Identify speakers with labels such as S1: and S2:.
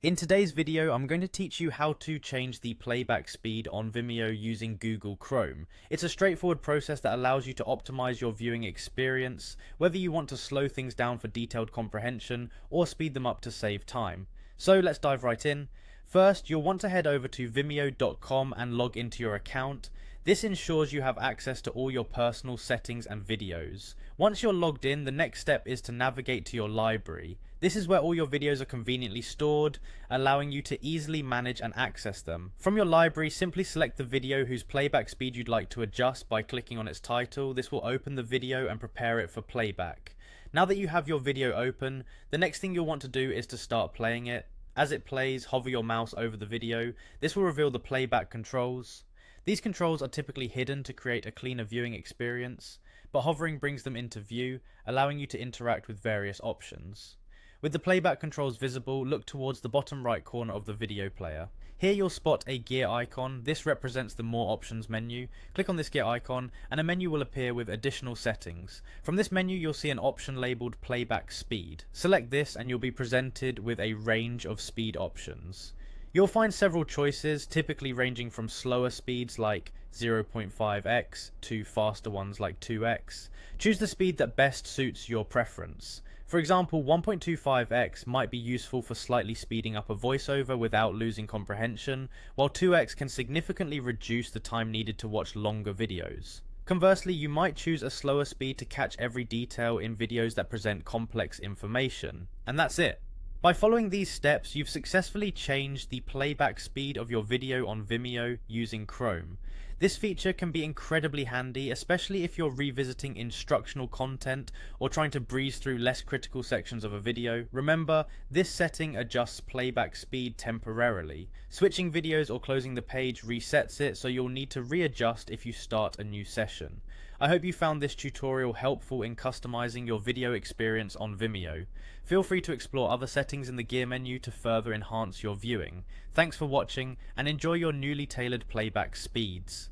S1: In today's video, I'm going to teach you how to change the playback speed on Vimeo using Google Chrome. It's a straightforward process that allows you to optimize your viewing experience, whether you want to slow things down for detailed comprehension or speed them up to save time. So let's dive right in. First, you'll want to head over to vimeo.com and log into your account. This ensures you have access to all your personal settings and videos. Once you're logged in, the next step is to navigate to your library. This is where all your videos are conveniently stored, allowing you to easily manage and access them. From your library, simply select the video whose playback speed you'd like to adjust by clicking on its title. This will open the video and prepare it for playback. Now that you have your video open, the next thing you'll want to do is to start playing it. As it plays, hover your mouse over the video. This will reveal the playback controls. These controls are typically hidden to create a cleaner viewing experience, but hovering brings them into view, allowing you to interact with various options. With the playback controls visible, look towards the bottom right corner of the video player. Here you'll spot a gear icon. This represents the More Options menu. Click on this gear icon and a menu will appear with additional settings. From this menu you'll see an option labelled Playback Speed. Select this and you'll be presented with a range of speed options. You'll find several choices, typically ranging from slower speeds like 0.5x to faster ones like 2x. Choose the speed that best suits your preference. For example, 1.25x might be useful for slightly speeding up a voiceover without losing comprehension, while 2x can significantly reduce the time needed to watch longer videos. Conversely, you might choose a slower speed to catch every detail in videos that present complex information. And that's it. By following these steps, you've successfully changed the playback speed of your video on Vimeo using Chrome. This feature can be incredibly handy, especially if you're revisiting instructional content or trying to breeze through less critical sections of a video. Remember, this setting adjusts playback speed temporarily. Switching videos or closing the page resets it, so you'll need to readjust if you start a new session. I hope you found this tutorial helpful in customizing your video experience on Vimeo. Feel free to explore other settings in the gear menu to further enhance your viewing. Thanks for watching and enjoy your newly tailored playback speeds.